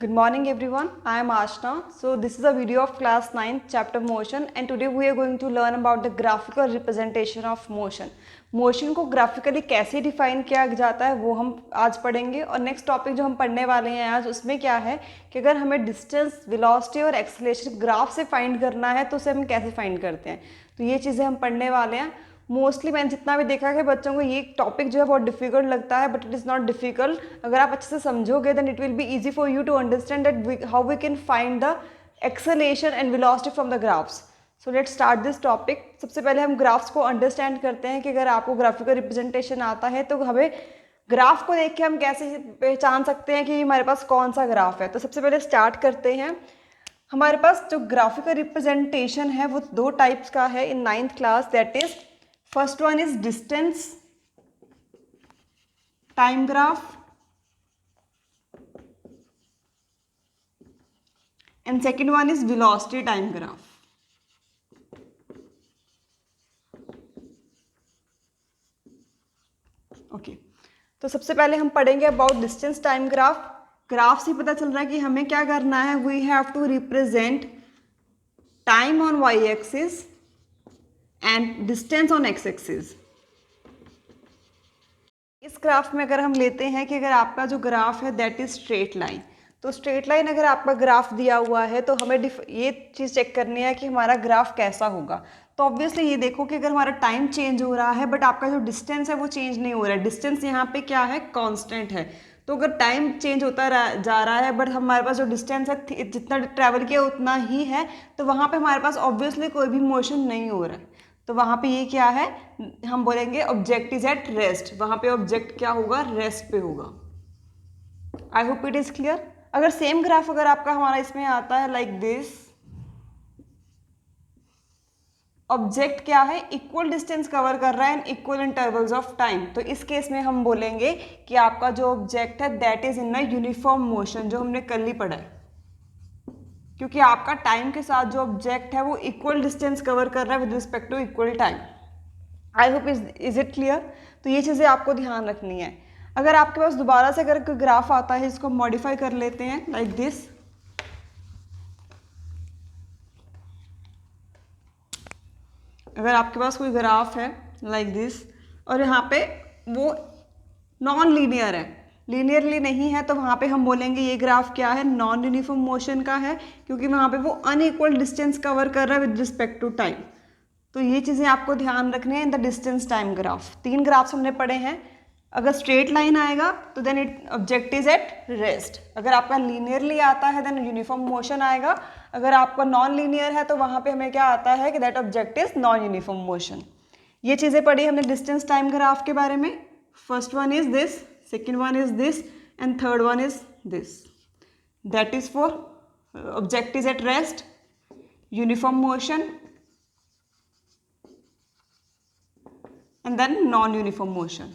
Good morning everyone, I am Ashna. So this is a video of class 9 chapter motion and today we are going to learn about the graphical representation of motion. Motion को graphically कैसे define किया जाता है वो हम आज पढ़ेंगे और नेक्स्ट टॉपिक जो हम पढ़ने वाले हैं आज उसमें क्या है कि अगर हमें डिस्टेंस, वेलोसिटी और एक्सेलरेशन ग्राफ से फाइंड करना है तो उसे हम कैसे फाइंड करते हैं, तो ये चीज़ें हम पढ़ने वाले हैं। मोस्टली मैंने जितना भी देखा है बच्चों को ये टॉपिक जो है बहुत डिफिकल्ट लगता है, but it is not difficult. अगर आप अच्छे से समझोगे then it will be easy for you to understand that how we can find the acceleration and velocity from the graphs. So let start this topic. सबसे पहले हम graphs को understand करते हैं कि अगर आपको ग्राफिकल रिप्रेजेंटेशन आता है तो हमें ग्राफ को देख के हम कैसे पहचान सकते हैं कि हमारे पास कौन सा ग्राफ है। तो सबसे पहले स्टार्ट करते हैं। हमारे पास जो ग्राफिकल रिप्रेजेंटेशन है वो दो टाइप्स का है इन 9th class, that is first one is distance time graph and second one is velocity time graph. Okay, तो सबसे पहले हम पढ़ेंगे about distance time graph. Graph से पता चल रहा है कि हमें क्या करना है, we have to represent time on Y axis and distance on X axis. इस ग्राफ में अगर हम लेते हैं कि अगर आपका जो ग्राफ है दैट इज स्ट्रेट लाइन, तो स्ट्रेट लाइन अगर आपका ग्राफ दिया हुआ है तो हमें ये चीज़ चेक करनी है कि हमारा ग्राफ कैसा होगा। तो ऑब्वियसली ये देखो कि अगर हमारा टाइम चेंज हो रहा है बट आपका जो डिस्टेंस है वो चेंज नहीं हो रहा है। डिस्टेंस यहाँ पे क्या है, कांस्टेंट है। तो अगर टाइम चेंज होता जा रहा है बट हमारे पास जो डिस्टेंस है जितना ट्रैवल किया उतना ही है, तो वहाँ पे हमारे पास ऑब्वियसली कोई भी मोशन नहीं हो रहा है। तो वहाँ पे ये क्या है, हम बोलेंगे ऑब्जेक्ट इज एट रेस्ट। वहाँ पे ऑब्जेक्ट क्या होगा, रेस्ट पे होगा। I hope it is clear. अगर सेम ग्राफ अगर आपका हमारा इसमें आता है लाइक दिस, ऑब्जेक्ट क्या है, इक्वल डिस्टेंस कवर कर रहा है in equal intervals of time, तो इस केस में हम बोलेंगे कि आपका जो ऑब्जेक्ट है that is in a uniform motion, जो हमने कल ही पढ़ा है। क्योंकि आपका टाइम के साथ जो ऑब्जेक्ट है वो इक्वल डिस्टेंस कवर कर रहा है with respect to equal time. I hope is it clear. तो ये चीज़ें आपको ध्यान रखनी है। अगर आपके पास दोबारा से अगर कोई ग्राफ आता है इसको मॉडिफाई कर लेते हैं लाइक दिस। अगर आपके पास कोई ग्राफ है लाइक दिस और यहाँ पे वो नॉन लीनियर है, लीनियरली नहीं है, तो वहाँ पे हम बोलेंगे ये ग्राफ क्या है, नॉन यूनिफॉर्म मोशन का है, क्योंकि वहाँ पे वो अनइक्वल डिस्टेंस कवर कर रहा है विद रिस्पेक्ट टू टाइम। तो ये चीज़ें आपको ध्यान रखनी है in the distance time graph. 3 graphs हमने पढ़े हैं। अगर स्ट्रेट लाइन आएगा तो then it object is at rest. अगर आपका लीनियरली आता है देन यूनिफॉर्म मोशन आएगा। अगर आपका नॉन लीनियर है तो वहाँ पे हमें क्या आता है कि that object is non uniform motion. ये चीज़ें पढ़ी हमने डिस्टेंस टाइम ग्राफ के बारे में। First one is this, second one is this and third one is this. That is for object is at rest, uniform motion and then non-uniform motion.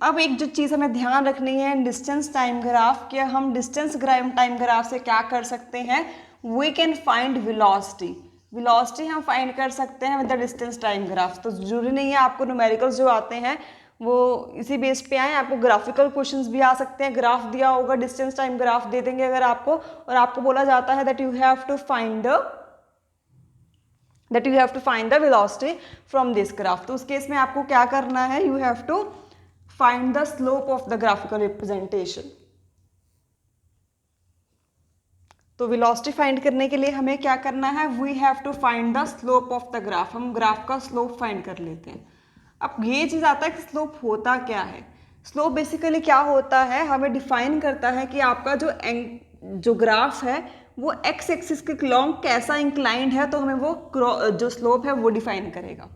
अब एक जो चीज़ हमें ध्यान रखनी है डिस्टेंस टाइम ग्राफ के, हम डिस्टेंस टाइम ग्राफ से क्या कर सकते हैं, we can find velocity. Velocity हम फाइंड कर सकते हैं with the distance time graph. तो जरूरी नहीं है आपको न्यूमेरिकल्स जो आते हैं वो इसी बेस पे आए, आपको ग्राफिकल क्वेश्चंस भी आ सकते हैं। ग्राफ दिया होगा, डिस्टेंस टाइम ग्राफ दे देंगे अगर आपको, और आपको बोला जाता है that you have to find the velocity from this graph. तो उस केस में आपको क्या करना है, you have to find the slope of the graphical representation. तो वेलोसिटी फाइंड करने के लिए हमें क्या करना है, we have to find the slope of the graph. हम ग्राफ का स्लोप फाइंड कर लेते हैं। अब ये चीज़ आता है कि स्लोप होता क्या है। स्लोप बेसिकली क्या होता है, हमें डिफाइन करता है कि आपका जो ग्राफ है वो एक्स एक्सिस के लॉन्ग कैसा इंक्लाइंड है, तो हमें वो जो स्लोप है वो डिफाइन करेगा।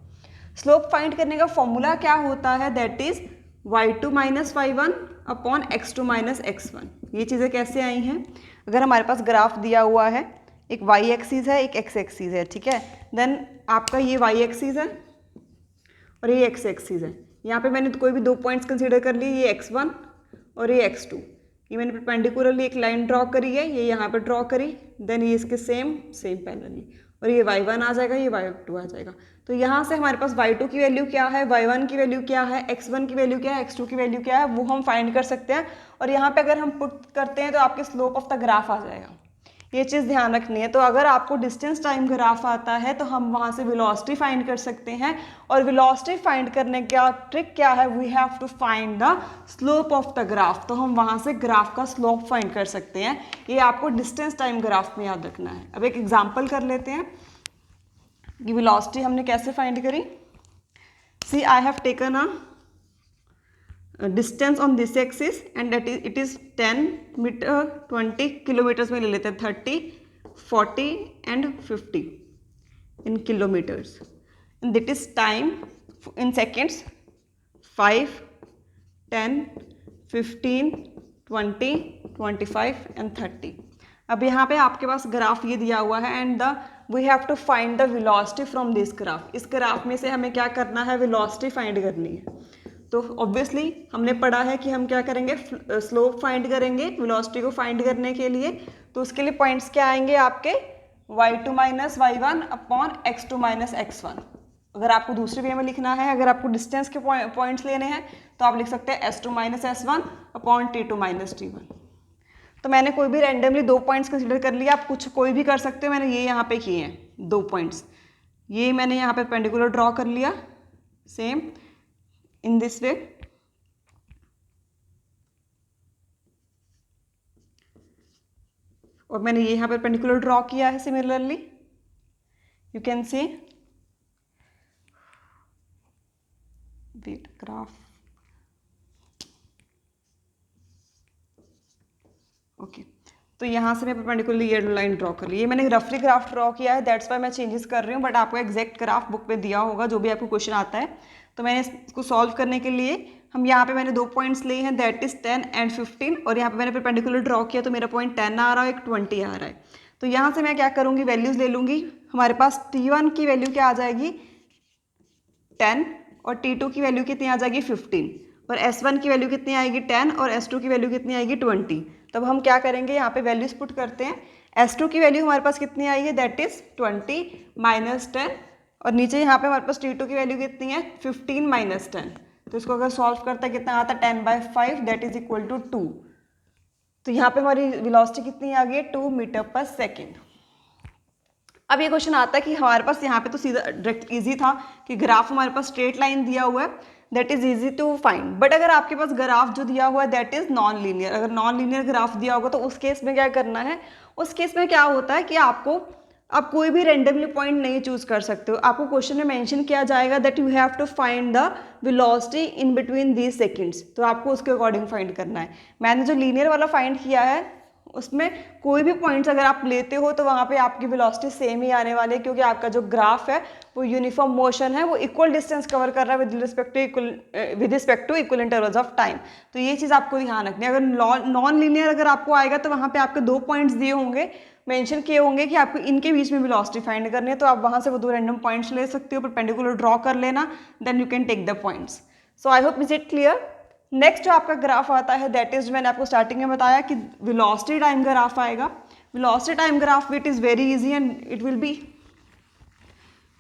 स्लोप फाइंड करने का फॉर्मूला क्या होता है, that is y2 minus y1 upon x2 minus x1। ये चीज़ें कैसे आई हैं, अगर हमारे पास ग्राफ दिया हुआ है, एक y एक्सिस है एक x एक्सिस है, ठीक है, देन आपका ये y एक्सिस है और ये x एक्सिस है। यहाँ पे मैंने कोई भी 2 पॉइंट्स कंसीडर कर लिए, ये x1 और ये x2। ये मैंने परपेंडिकुलरली एक लाइन ड्रॉ करी है, ये यहाँ पे ड्रॉ करी, देन ये इसके सेम पैरेलली, और ये y1 आ जाएगा, ये y2 आ जाएगा। तो यहाँ से हमारे पास y2 की वैल्यू क्या है, y1 की वैल्यू क्या है, x1 की वैल्यू क्या है, x2 की वैल्यू क्या है, वो हम फाइंड कर सकते हैं। और यहाँ पे अगर हम पुट करते हैं तो आपके स्लोप ऑफ द ग्राफ आ जाएगा। ये चीज़ ध्यान रखनी है। तो अगर आपको डिस्टेंस टाइम ग्राफ आता है तो हम वहाँ से वेलोसिटी फाइंड कर सकते हैं। और वेलोसिटी फाइंड करने का ट्रिक क्या है, we have to find the slope of the graph. तो हम वहाँ से ग्राफ का स्लोप फाइंड कर सकते हैं। ये आपको डिस्टेंस टाइम ग्राफ में याद रखना है। अब एक एग्जाम्पल कर लेते हैं कि वेलोसिटी हमने कैसे फाइंड करी। See I have taken a distance on this axis and that is it is 10 metre 20 kilometres में ले लेते हैं, 30, 40 and 50 in kilometres. And that is time in seconds 5, 10, 15, 20, 25 and 30। अब यहाँ पे आपके पास ग्राफ ये दिया हुआ है and we have to find the velocity from this graph. इस ग्राफ में से हमें क्या करना है, वेलोसिटी फाइंड करनी है। तो ऑब्वियसली हमने पढ़ा है कि हम क्या करेंगे, स्लोप फाइंड करेंगे वेलोसिटी को फाइंड करने के लिए। तो उसके लिए पॉइंट्स क्या आएंगे आपके, y2 minus y1 upon x2 minus x1। अगर आपको दूसरे वे में लिखना है, अगर आपको डिस्टेंस के पॉइंट्स लेने हैं तो आप लिख सकते हैं s2 minus s1 upon t2 minus t1। तो मैंने कोई भी रैंडमली 2 पॉइंट्स कंसिडर कर लिया, आप कुछ कोई भी कर सकते हो। मैंने ये यहाँ पे किए हैं 2 पॉइंट्स, ये मैंने यहाँ पे पेंडिकुलर ड्रॉ कर लिया सेम इन दिस वे। और मैंने ये यहाँ पर पेंडिकुलर ड्रॉ किया है similarly, you can see wait graph. Okay, तो यहाँ से मैं परपेंडिकुलरली ये लाइन ड्रॉ कर ली। ये मैंने रफली ग्राफ ड्रॉ किया है, दैट्स वाई मैं चेंजेस कर रही हूँ, बट आपको एग्जैक्ट ग्राफ बुक में दिया होगा जो भी आपको क्वेश्चन आता है। तो मैंने इसको सॉल्व करने के लिए हम यहाँ पे मैंने 2 पॉइंट्स लिए हैं, दैट इज 10 एंड 15। और यहाँ पे मैंने परपेंडिकुलर ड्रॉ किया तो मेरा पॉइंट 10 आ रहा है, एक 20 आ रहा है। तो यहाँ से मैं क्या करूँगी, वैल्यूज़ ले लूँगी। हमारे पास T1 की वैल्यू क्या आ जाएगी 10 और T2 की वैल्यू कितनी आ जाएगी 15 और S1 की वैल्यू कितनी आएगी 10 और S2 की वैल्यू कितनी आएगी 20। तब हम क्या करेंगे, यहाँ पे वैल्यूज पुट करते हैं। S2 की वैल्यू हमारे पास कितनी आई है, दैट इज 20 माइनस 10 और नीचे यहाँ पे हमारे पास T2 की वैल्यू कितनी है 15 माइनस 10। तो इसको अगर सॉल्व करता है कितना आता है 10/5 दैट इज इक्वल टू 2। तो यहाँ पे हमारी वेलोसिटी कितनी आ गई है 2 मीटर पर सेकेंड। अब ये क्वेश्चन आता है कि हमारे पास यहाँ पे तो सीधा डायरेक्ट इजी था कि ग्राफ हमारे पास स्ट्रेट लाइन दिया हुआ है, that is easy to find. But अगर आपके पास ग्राफ जो दिया हुआ है दैट इज नॉन लीनियर, अगर नॉन लीनियर ग्राफ दिया होगा तो उस केस में क्या करना है, उस केस में क्या होता है कि आप कोई भी रेंडमली पॉइंट नहीं चूज कर सकते हो। आपको क्वेश्चन में मेंशन किया जाएगा that you have to find the velocity in between these seconds, तो आपको उसके अकॉर्डिंग फाइंड करना है। मैंने जो लीनियर वाला फाइंड किया है उसमें कोई भी पॉइंट्स अगर आप लेते हो तो वहाँ पे आपकी वेलोसिटी सेम ही आने वाली है, क्योंकि आपका जो ग्राफ है वो यूनिफॉर्म मोशन है, वो इक्वल डिस्टेंस कवर कर रहा है with respect to equal intervals of time. तो ये चीज़ आपको ध्यान रखनी है। अगर नॉन लीनियर अगर आपको आएगा तो वहाँ पे आपके 2 पॉइंट्स दिए होंगे, मेंशन किए होंगे कि आपको इनके बीच में वेलोसिटी फाइंड करनी है, तो आप वहाँ से वो 2 रैंडम पॉइंट्स ले सकते हो, परपेंडिकुलर ड्रॉ कर लेना, then you can take the points. So I hope is it clear. Next जो आपका ग्राफ आता है दैट इज, मैंने आपको स्टार्टिंग में बताया कि वेलोसिटी टाइम ग्राफ आएगा। Velocity time graph it is very easy and it will be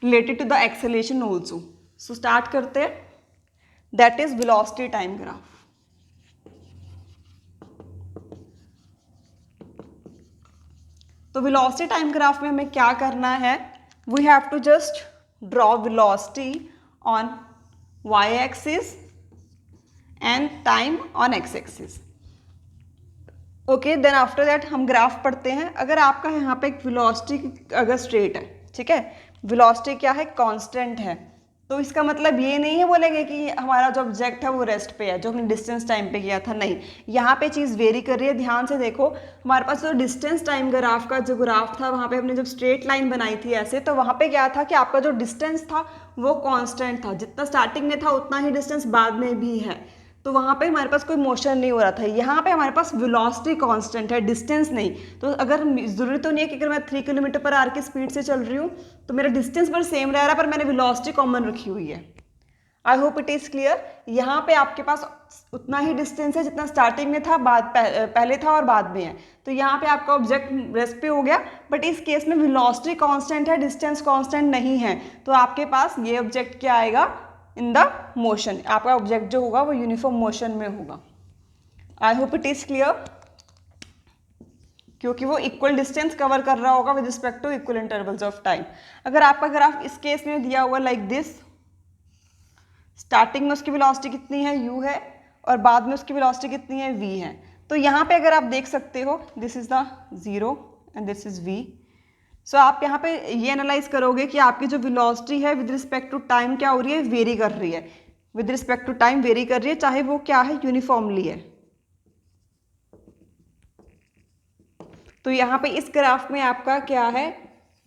related to the acceleration also. So start करते हैं, that is velocity time graph. तो वेलोसिटी टाइम ग्राफ में हमें क्या करना है, we have to just draw velocity on y axis and time on x axis. Okay, then after that हम graph पढ़ते हैं। अगर आपका यहाँ पे एक वेलोसिटी अगर स्ट्रेट है, ठीक है, वेलोसिटी क्या है कांस्टेंट है, तो इसका मतलब ये नहीं है बोलेंगे कि हमारा जो ऑब्जेक्ट है वो रेस्ट पे है, जो हमने डिस्टेंस टाइम पे किया था, नहीं, यहाँ पे चीज़ वेरी कर रही है। ध्यान से देखो, हमारे पास जो डिस्टेंस टाइम ग्राफ का जो ग्राफ था वहाँ पे हमने जब स्ट्रेट लाइन बनाई थी ऐसे, तो वहाँ पे क्या था कि आपका जो डिस्टेंस था वो कांस्टेंट था, जितना स्टार्टिंग में था उतना ही डिस्टेंस बाद में भी है, तो वहाँ पे हमारे पास कोई मोशन नहीं हो रहा था। यहाँ पे हमारे पास वेलोसिटी कांस्टेंट है, डिस्टेंस नहीं। तो अगर ज़रूरी तो नहीं है कि अगर मैं 3 किलोमीटर पर आवर की स्पीड से चल रही हूँ तो मेरा डिस्टेंस पर सेम रह रहा है, पर मैंने वेलोसिटी कॉमन रखी हुई है। I hope it is clear. यहाँ पे आपके पास उतना ही डिस्टेंस है जितना स्टार्टिंग में था, पहले था और बाद में है। तो यहाँ पे आपका ऑब्जेक्ट रेस्ट पे हो गया, बट इस केस में वेलोसिटी कांस्टेंट है, डिस्टेंस कांस्टेंट नहीं है, तो आपके पास ये ऑब्जेक्ट क्या आएगा इन द मोशन, आपका ऑब्जेक्ट जो होगा वो यूनिफॉर्म मोशन में होगा। I hope it is clear, क्योंकि वो इक्वल डिस्टेंस कवर कर रहा होगा with respect to equal intervals of time. अगर आपका ग्राफ इस केस में दिया हुआ लाइक दिस, स्टार्टिंग में उसकी वेलोसिटी कितनी है u है और बाद में उसकी वेलोसिटी कितनी है v है, तो यहाँ पे अगर आप देख सकते हो this is the 0 and this is v। सो आप यहाँ पे ये एनालाइज करोगे कि आपकी जो वेलोसिटी है विद रिस्पेक्ट टू टाइम क्या हो रही है, वेरी कर रही है, with respect to time vary कर रही है, चाहे वो क्या है यूनिफॉर्मली है। तो यहाँ पे इस ग्राफ में आपका क्या है,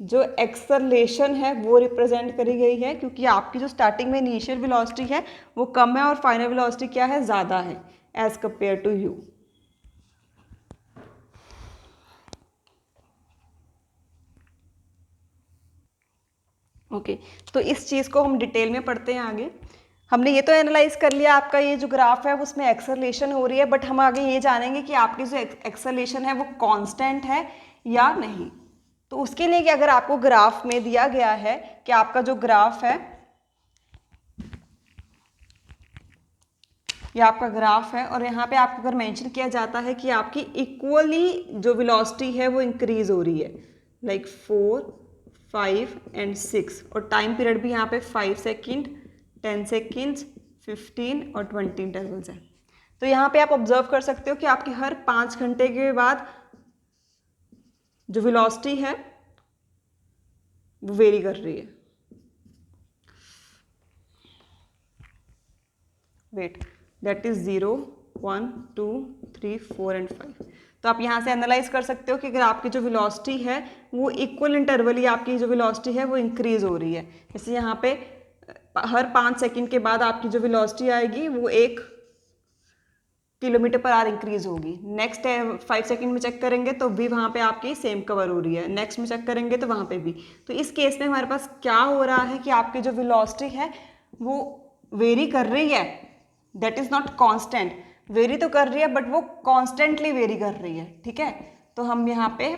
जो एक्सेलरेशन है वो रिप्रेजेंट करी गई है, क्योंकि आपकी जो स्टार्टिंग में इनिशियल वेलोसिटी है वो कम है और फाइनल वेलोसिटी क्या है, ज़्यादा है as compare to you. Okay, तो इस चीज़ को हम डिटेल में पढ़ते हैं आगे। हमने ये तो एनालाइज कर लिया आपका ये जो ग्राफ है उसमें एक्सेलरेशन हो रही है, बट हम आगे ये जानेंगे कि आपकी जो एक्सेलरेशन है वो कांस्टेंट है या नहीं। तो उसके लिए कि अगर आपको ग्राफ में दिया गया है कि आपका जो ग्राफ है, ये आपका ग्राफ है और यहाँ पे आपको अगर मेंशन किया जाता है कि आपकी इक्वली जो वेलोसिटी है वो इंक्रीज हो रही है, लाइक 4, 5 एंड 6, और टाइम पीरियड भी यहाँ पे 5 सेकेंड, 10 सेकेंड्स, 15 और 20 इंटरवल्स है। तो यहाँ पे आप ऑब्जर्व कर सकते हो कि आपकी हर 5 घंटे के बाद जो वेलोसिटी है वो वेरी कर रही है। Wait, that is 0, 1, 2, 3, 4 and 5। तो आप यहाँ से एनालाइज कर सकते हो कि अगर आपकी जो वेलोसिटी है वो इक्वल इंटरवली आपकी जो वेलोसिटी है वो इंक्रीज हो रही है। जैसे यहाँ पे हर 5 सेकंड के बाद आपकी जो वेलोसिटी आएगी वो 1 किलोमीटर पर आवर इंक्रीज होगी। नेक्स्ट 5 सेकंड में चेक करेंगे तो भी वहाँ पे आपकी सेम कवर हो रही है, नेक्स्ट में चेक करेंगे तो वहाँ पे भी। तो इस केस में हमारे पास क्या हो रहा है कि आपकी जो वेलोसिटी है वो वेरी कर रही है, that is not constant. Very तो कर रही है बट वो कॉन्स्टेंटली वेरी कर रही है, ठीक है। तो हम यहाँ पे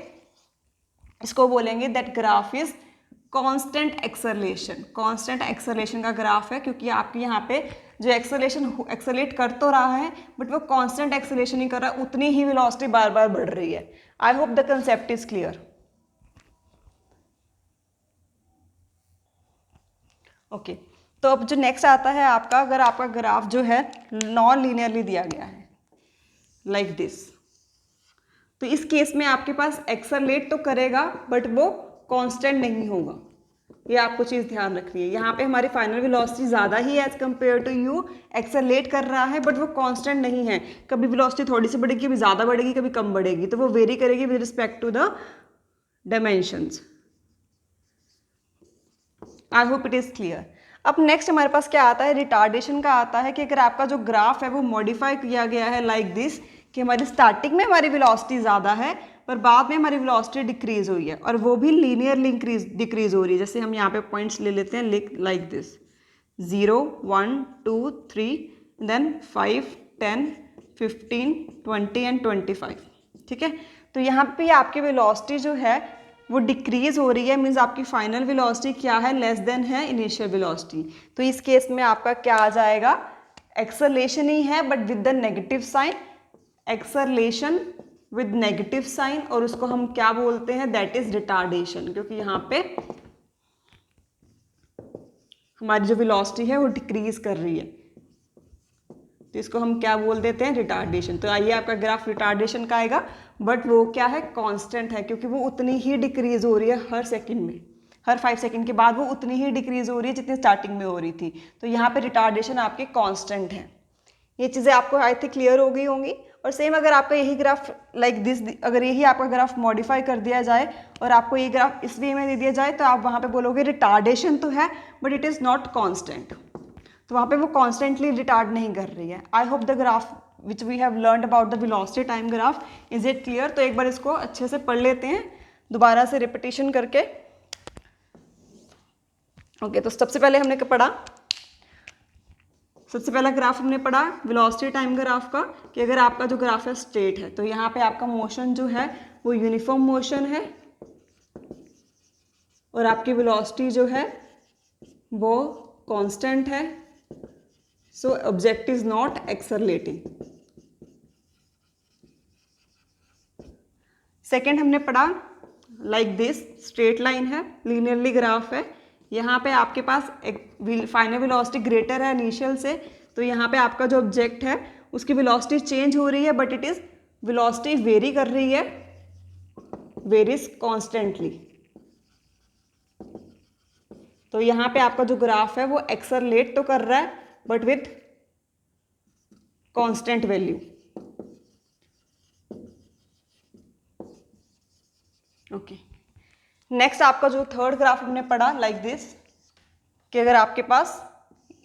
इसको बोलेंगे that graph is constant acceleration. Constant acceleration का ग्राफ है, क्योंकि आपके यहाँ पे जो एक्सेलरेट कर तो रहा है बट वो कांस्टेंट एक्सेलरेशन नहीं कर रहा, उतनी ही वेलोसिटी बार बार बढ़ रही है। I hope the concept is clear. Okay, तो अब जो नेक्स्ट आता है आपका, अगर आपका ग्राफ जो है नॉन लीनियरली दिया गया है लाइक दिस, तो इस केस में आपके पास एक्सेलरेट तो करेगा बट वो कांस्टेंट नहीं होगा। ये आपको चीज़ ध्यान रखनी है। यहाँ पे हमारी फाइनल वेलोसिटी ज़्यादा ही as compare to u, accelerate कर रहा है बट वो कांस्टेंट नहीं है। कभी वेलोसिटी थोड़ी सी बढ़ेगी, कभी ज़्यादा बढ़ेगी, कभी कम बढ़ेगी, तो वो वेरी करेगी with respect to the dimensions. I hope it is clear. अब नेक्स्ट हमारे पास क्या आता है, रिटार्डेशन का आता है कि अगर आपका जो ग्राफ है वो मॉडिफाई किया गया है लाइक दिस, कि हमारी स्टार्टिंग में हमारी वेलोसिटी ज़्यादा है पर बाद में हमारी वेलोसिटी डिक्रीज हुई है, और वो भी लीनियरली डिक्रीज हो रही है। जैसे हम यहाँ पे पॉइंट्स ले लेते हैं लाइक दिस, 0, 1, 2, 3, देन 5, 10, 15, 20 एंड 25, ठीक है। तो यहाँ पे आपकी वेलोसिटी जो है वो डिक्रीज हो रही है, मीन्स आपकी फाइनल वेलोसिटी क्या है, लेस देन है इनिशियल वेलोसिटी। तो इस केस में आपका क्या आ जाएगा, एक्सेलरेशन ही है but with the negative sign, acceleration with negative sign, और उसको हम क्या बोलते हैं, दैट इज रिटार्डेशन, क्योंकि यहाँ पे हमारी जो वेलोसिटी है वो डिक्रीज कर रही है, तो इसको हम क्या बोल देते हैं, रिटार्डेशन। तो आइए आपका ग्राफ रिटार्डेशन का आएगा, बट वो क्या है, कांस्टेंट है, क्योंकि वो उतनी ही डिक्रीज हो रही है हर सेकंड में, हर 5 सेकंड के बाद वो उतनी ही डिक्रीज हो रही है जितनी स्टार्टिंग में हो रही थी। तो यहाँ पे रिटार्डेशन आपके कांस्टेंट है। ये चीज़ें आपको आई थिंक क्लियर हो गई होंगी। और सेम अगर आपका यही ग्राफ लाइक दिस, अगर यही आपका ग्राफ मॉडिफाई कर दिया जाए और आपको ये ग्राफ इस वे में दे दिया जाए, तो आप वहाँ पे बोलोगे रिटार्डेशन तो है but it is not constant, तो वहाँ पे वो कॉन्स्टेंटली रिटार्ड नहीं कर रही है। I hope the graph which we have learned about the velocity time graph is it clear. तो एक बार इसको अच्छे से पढ़ लेते हैं दोबारा से रिपीटिशन करके। ओके, तो सबसे पहले हमने पढ़ा सबसे पहला ग्राफ हमने पढ़ा वेलोसिटी टाइम ग्राफ का, कि अगर आपका जो ग्राफ है स्ट्रेट है तो यहाँ पे आपका मोशन जो है वो यूनिफॉर्म मोशन है और आपकी वेलोसिटी जो है वो कांस्टेंट है। So object is not accelerating. Second हमने पढ़ा लाइक दिस, स्ट्रेट लाइन है, लीनियरली ग्राफ है, यहाँ पे आपके पास एक फाइनल वेलोसिटी ग्रेटर है इनिशियल से, तो यहाँ पे आपका जो ऑब्जेक्ट है उसकी वेलोसिटी चेंज हो रही है but it is velocity very कर रही है, वेरीज कॉन्स्टेंटली। तो यहाँ पे आपका जो ग्राफ है वो एक्सेलरेट तो कर रहा है but with constant value. Okay, next आपका जो थर्ड ग्राफ हमने पढ़ा लाइक दिस, कि अगर आपके पास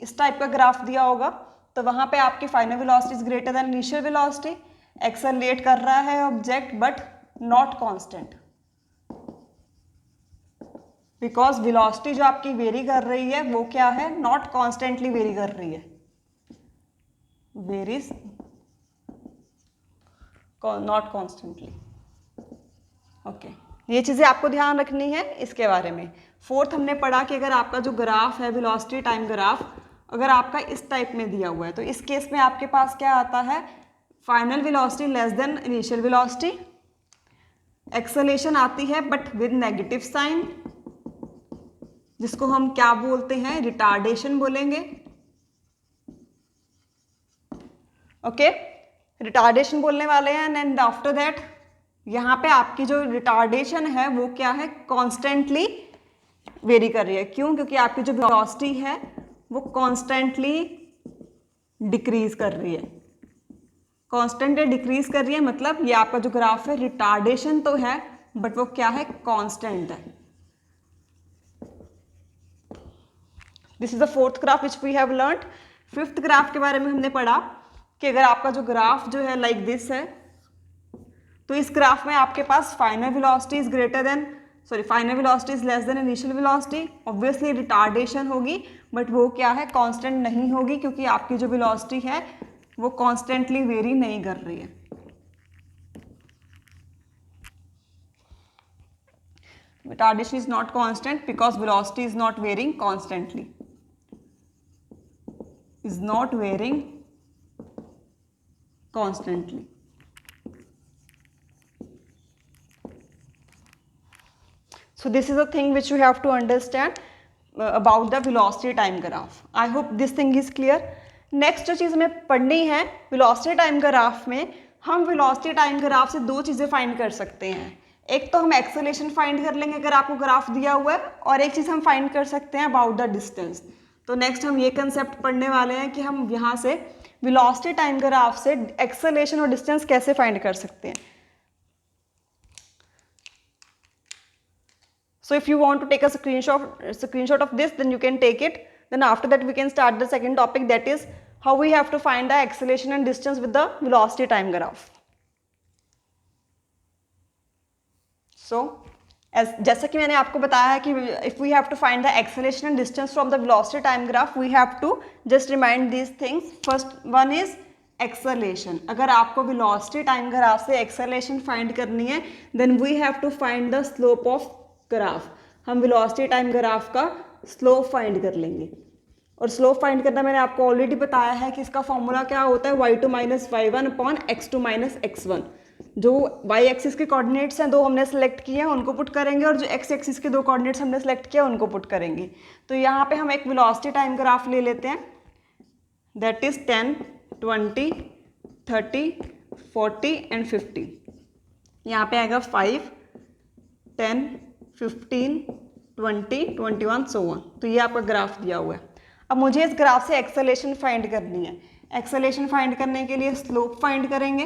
इस टाइप का ग्राफ दिया होगा तो वहां पे आपकी final velocity is greater then initial velocity, accelerate कर रहा है object but not constant, because velocity जो आपकी वेरी कर रही है वो क्या है, नॉट कॉन्स्टेंटली वेरी कर रही है, वेरीज नॉट कॉन्स्टेंटली। ओके, ये चीज़ें आपको ध्यान रखनी है इसके बारे में। फोर्थ हमने पढ़ा कि अगर आपका जो ग्राफ है वेलोसिटी टाइम ग्राफ अगर आपका इस टाइप में दिया हुआ है तो इस केस में आपके पास क्या आता है, final velocity less than initial velocity, acceleration आती है बट विद नेगेटिव साइन, जिसको हम क्या बोलते हैं, रिटार्डेशन बोलेंगे। ओके, रिटार्डेशन बोलने वाले हैं एंड आफ्टर दैट यहाँ पे आपकी जो रिटार्डेशन है वो क्या है, कॉन्स्टेंटली वेरी कर रही है। क्यों? क्योंकि आपकी जो वेलोसिटी है वो कॉन्स्टेंटली डिक्रीज कर रही है, कॉन्स्टेंटली डिक्रीज कर रही है, मतलब ये आपका जो ग्राफ है रिटार्डेशन तो है बट वो क्या है, कॉन्स्टेंट है। This is the fourth graph which we have learned. Fifth graph के बारे में हमने पढ़ा कि अगर आपका जो ग्राफ जो है लाइक दिस है तो इस ग्राफ में आपके पास final velocity is greater than final velocity is less than initial velocity, obviously retardation होगी बट वो क्या है, कांस्टेंट नहीं होगी, क्योंकि आपकी जो वेलोसिटी है वो कांस्टेंटली वेरी नहीं कर रही है। Retardation is not constant because velocity is not varying constantly. Is not varying constantly. So this is a thing which you have to understand about the velocity time graph. I hope this thing is clear. Next जो चीज़ हमें पढ़नी है velocity time graph में, हम velocity time graph से दो चीज़ें फाइंड कर सकते हैं। एक तो हम एक्सेलेरेशन फाइंड कर लेंगे अगर आपको ग्राफ दिया हुआ है, और एक चीज़ हम फाइंड कर सकते हैं अबाउट द डिस्टेंस। तो नेक्स्ट हम ये कंसेप्ट पढ़ने वाले हैं कि हम यहाँ से वेलोसिटी टाइम ग्राफ से एक्सेलेरेशन और डिस्टेंस कैसे फाइंड कर सकते हैं। So if you want to take a screenshot of this, then you can take it. Then after that we can start the second topic, that is how we have to find the acceleration and distance with the velocity time graph. So जैसा कि मैंने आपको बताया है कि if we have to find the acceleration and distance from the velocity time graph, we have to just remind these things. First one is acceleration. अगर आपको velocity time graph से acceleration find करनी है, then we have to find the slope of graph. हम velocity time graph का slope find कर लेंगे, और स्लोप फाइंड करना मैंने आपको ऑलरेडी बताया है कि इसका फॉर्मूला क्या होता है, y2 minus y1 upon x2 minus x1। जो y एक्सिस के कोऑर्डिनेट्स हैं दो हमने सेलेक्ट किए हैं उनको पुट करेंगे, और जो x एक्सिस के दो कोऑर्डिनेट्स हमने सेलेक्ट किया उनको पुट करेंगे। तो यहाँ पे हम एक वेलोसिटी टाइम ग्राफ ले लेते हैं, दैट इज 10, 20, 30, 40 एंड 50। यहाँ पे आएगा 5, 10, 15, 20, 21 सो ऑन। तो ये आपका ग्राफ दिया हुआ है। अब मुझे इस ग्राफ से एक्सेलेरेशन फाइंड करनी है। एक्सेलेरेशन फाइंड करने के लिए स्लोप फाइंड करेंगे।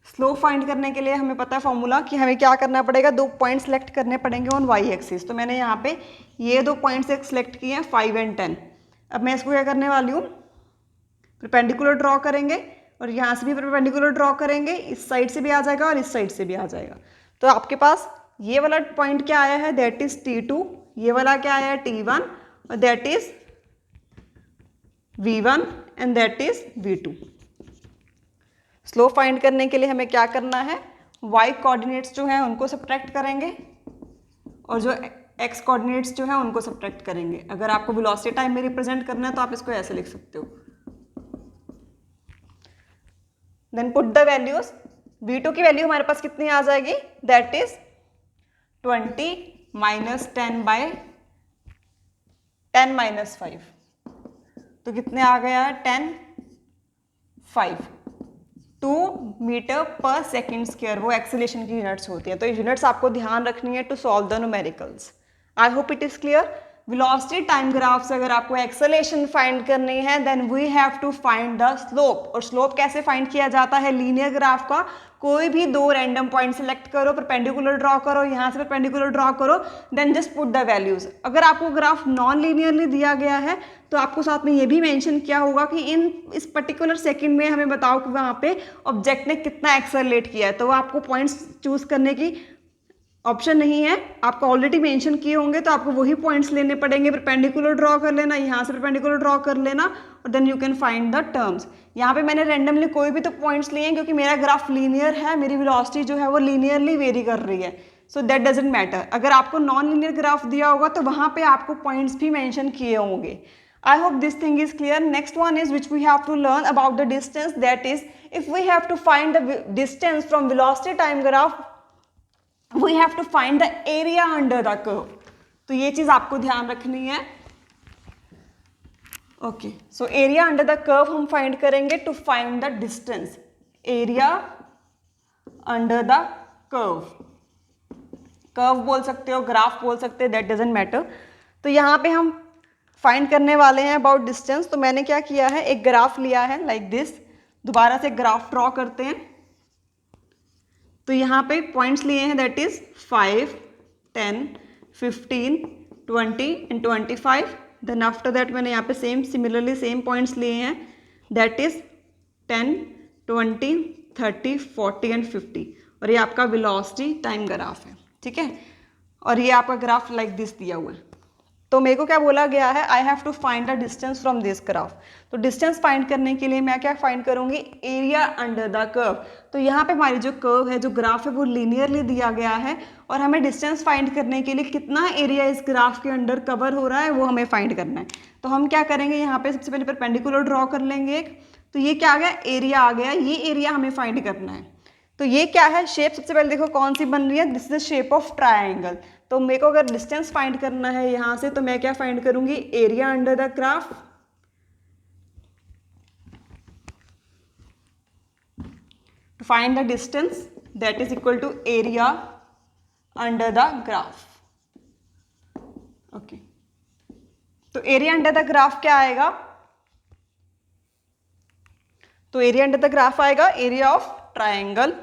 स्लोप फाइंड करने के लिए हमें पता है फॉर्मूला कि हमें क्या करना पड़ेगा, दो पॉइंट सेलेक्ट करने पड़ेंगे ऑन वाई एक्सिस। तो मैंने यहाँ पे ये दो पॉइंट्स सेलेक्ट किए हैं 5 एंड 10। अब मैं इसको क्या करने वाली हूँ, परपेंडिकुलर ड्रॉ करेंगे, और यहाँ से भी परपेंडिकुलर ड्रॉ करेंगे, इस साइड से भी आ जाएगा और इस साइड से भी आ जाएगा। तो आपके पास ये वाला पॉइंट क्या आया है, दैट इज T2, ये वाला क्या आया है T1, और that is V1 and that is v2। Slope find करने के लिए हमें क्या करना है, y कोऑर्डिनेट्स जो है उनको सब्ट्रैक्ट करेंगे और जो x कोऑर्डिनेट्स जो है उनको सब्ट्रैक्ट करेंगे। अगर आपको वेलोसिटी टाइम में रिप्रेजेंट करना है तो आप इसको ऐसे लिख सकते हो। Then put the values, v2 की वैल्यू हमारे पास कितनी आ जाएगी, that is 20 minus 10 by 10 minus 5, तो कितने आ गया, 10 5 2 मीटर पर सेकेंड स्क्वायर, वो एक्सेलेरेशन की यूनिट्स होती है। तो ये यूनिट्स आपको ध्यान रखनी है to solve the numericals. I hope it is clear. Velocity time graph से अगर आपको एक्सेलेरेशन फाइंड करनी है then we have to find the slope. और स्लोप कैसे फाइंड किया जाता है, लीनियर ग्राफ का कोई भी दो रैंडम पॉइंट सेलेक्ट करो, परपेंडिकुलर ड्रॉ करो, यहाँ से परपेंडिकुलर ड्रॉ करो, then just put the values. अगर आपको ग्राफ नॉन लीनियरली दिया गया है तो आपको साथ में ये भी मेंशन किया होगा कि इस पर्टिकुलर सेकंड में हमें बताओ कि वहाँ पे ऑब्जेक्ट ने कितना एक्सेलरेट किया है। तो आपको पॉइंट्स चूज करने की ऑप्शन नहीं है, आपको ऑलरेडी मेंशन किए होंगे, तो आपको वही पॉइंट्स लेने पड़ेंगे। परपेंडिकुलर ड्रॉ कर लेना, यहाँ से परपेंडिकुलर ड्रॉ कर लेना और then you can find the terms. यहाँ पे मैंने रैंडमली कोई भी तो पॉइंट्स लिए हैं क्योंकि मेरा ग्राफ लीनियर है, मेरी वेलोसिटी जो है वो लीनियरली वेरी कर रही है, सो दैट डजंट मैटर। अगर आपको नॉन लीनियर ग्राफ दिया होगा तो वहाँ पे आपको पॉइंट्स भी मेंशन किए होंगे। I hope this thing is clear. Next one is which we have to learn about the distance, that is if we have to find the distance from velocity time graph we have to find the area under the curve. तो ये चीज आपको ध्यान रखनी है। Okay, so area under the curve हम find करेंगे to find the distance, area under the curve. Curve बोल सकते हो, ग्राफ बोल सकते हो, दैट डजंट मैटर। तो यहाँ पे हम फाइंड करने वाले हैं अबाउट डिस्टेंस। तो मैंने क्या किया है, एक ग्राफ लिया है लाइक दिस, दोबारा से ग्राफ ड्रॉ करते हैं। तो यहाँ पे पॉइंट्स लिए हैं, that is 5 10 15 20 and 25। Then after that मैंने यहाँ पे सिमिलरली सेम पॉइंट्स लिए हैं, दैट इज 10 20 30 40 एंड 50। और ये आपका वेलोसिटी टाइम ग्राफ है, ठीक है। और ये आपका ग्राफ लाइक दिस दिया हुआ है। तो मेरे को क्या बोला गया है, I have to find the distance from this graph. तो डिस्टेंस फाइंड करने के लिए मैं क्या फाइंड करूंगी, एरिया अंडर द कर्व। तो यहाँ पे हमारी जो कर्व है, जो ग्राफ है, वो लीनियरली दिया गया है और हमें डिस्टेंस फाइंड करने के लिए कितना एरिया इस ग्राफ के अंडर कवर हो रहा है वो हमें फाइंड करना है। तो हम क्या करेंगे, यहाँ पे सबसे पहले परपेंडिकुलर ड्रॉ कर लेंगे एक। तो ये क्या आ गया, एरिया आ गया, ये एरिया हमें फाइंड करना है। तो ये क्या है, शेप सबसे पहले देखो कौन सी बन रही है, this is the shape of triangle. तो मेरे को अगर डिस्टेंस फाइंड करना है यहाँ से, तो मैं क्या फाइंड करूंगी, area under the graph. To find the distance that is equal to area under the graph. Okay, तो एरिया अंडर द ग्राफ क्या आएगा, तो एरिया अंडर द ग्राफ आएगा area of triangle,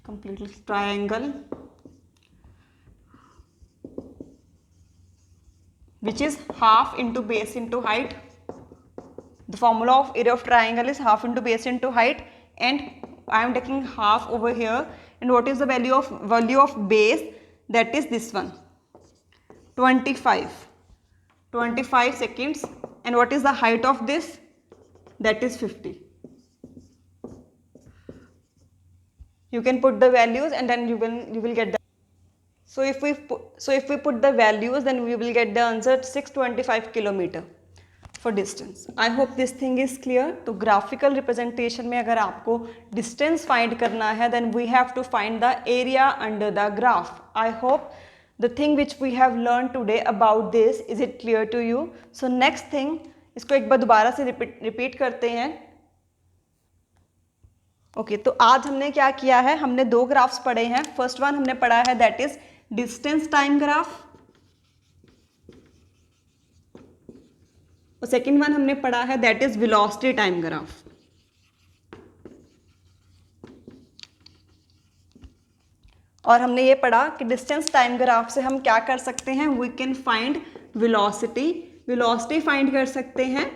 completely triangle, which is half into base into height. The formula of area of triangle is half into base into height, and I am taking half over here. And what is the value of base? That is this one, 25 seconds. And what is the height of this? That is 50. You can put the values and then you will get the. So if we put the values, then we will get the answer 625 kilometre for distance. I hope this thing is clear. तो graphical representation में अगर आपको distance find करना है, then we have to find the area under the graph. I hope the thing which we have learned today about this, is it clear to you? So next thing, इसको एक बार दोबारा से repeat करते हैं। Okay, तो आज हमने क्या किया है, हमने दो ग्राफ्स पढ़े हैं। फर्स्ट वन हमने पढ़ा है, that is distance time graph, और सेकेंड वन हमने पढ़ा है, that is velocity time graph. और हमने ये पढ़ा कि डिस्टेंस टाइम ग्राफ से हम क्या कर सकते हैं, we can find velocity find कर सकते हैं।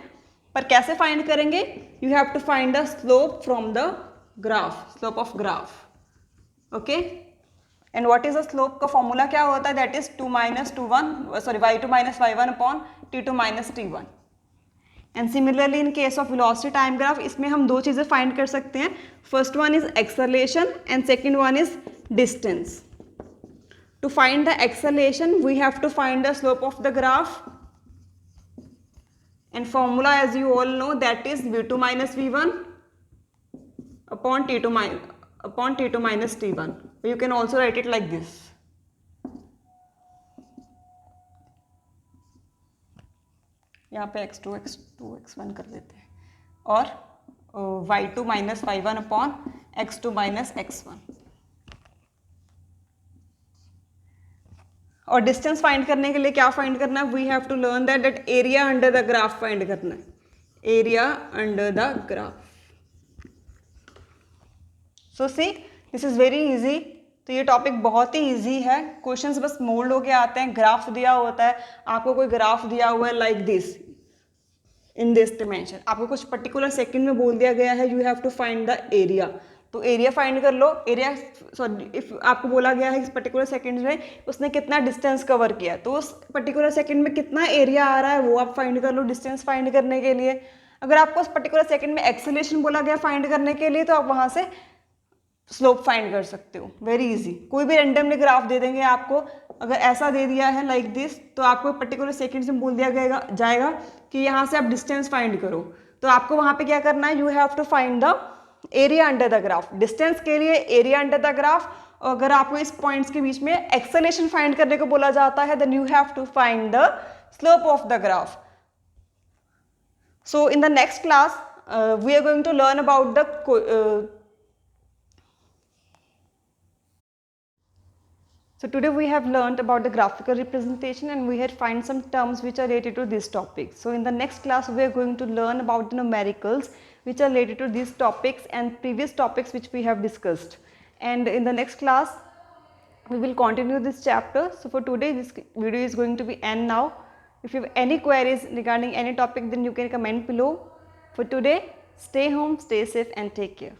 पर कैसे फाइंड करेंगे, you have to find the slope from the graph, slope of graph. Okay, and what is the slope का फॉर्मूला क्या होता है, that is y2 minus y1 upon t2 minus t1. And similarly in case of velocity time graph इसमें हम दो चीज़ें फाइंड कर सकते हैं. First one is acceleration and second one is distance. To find the acceleration we have to find the slope of the graph and formula as you all know that is v2 minus v1 upon t2 minus t1. You can also write it like this. यहाँ पे x2 x2 x1 कर देते हैं और y2 minus y1 upon x2 minus x1. और distance find करने के लिए क्या फाइंड करना है, we have to learn that area under the graph find करना है, area under the graph. So see this is very easy. तो ये टॉपिक बहुत ही इजी है. क्वेश्चंस बस मोल्ड होके आते हैं. ग्राफ दिया होता है आपको, कोई ग्राफ दिया हुआ है like this in this dimension, आपको कुछ पर्टिकुलर सेकंड में बोल दिया गया है, you have to find the area. तो एरिया फाइंड कर लो. एरिया इफ आपको बोला गया है इस पर्टिकुलर सेकंड में उसने कितना डिस्टेंस कवर किया, तो उस पर्टिकुलर सेकंड में कितना एरिया आ रहा है वो आप फाइंड कर लो डिस्टेंस फाइंड करने के लिए. अगर आपको उस पर्टिकुलर सेकंड में एक्सेलरेशन बोला गया फाइंड करने के लिए तो आप वहाँ से स्लोप फाइंड कर सकते हो. Very easy. कोई भी रैंडमली ग्राफ दे देंगे आपको, अगर ऐसा दे दिया है लाइक दिस, तो आपको पर्टिकुलर सेकंड में बोल दिया जाएगा कि यहाँ से आप डिस्टेंस फाइंड करो. तो आपको वहाँ पे क्या करना है, you have to find the area under the graph. Distance के लिए एरिया अंडर द ग्राफ. अगर आपको इस पॉइंट्स के बीच में एक्सेलरेशन फाइंड करने को बोला जाता है then you have to find the slope of the graph. So in the next class we are going to learn about the So today we have learned about the graphical representation and we had find some terms which are related to this topic. So in the next class we are going to learn about the numericals which are related to these topics and previous topics which we have discussed. And in the next class we will continue this chapter. So for today this video is going to be end now. If you have any queries regarding any topic then you can comment below. For today, stay home, stay safe and take care.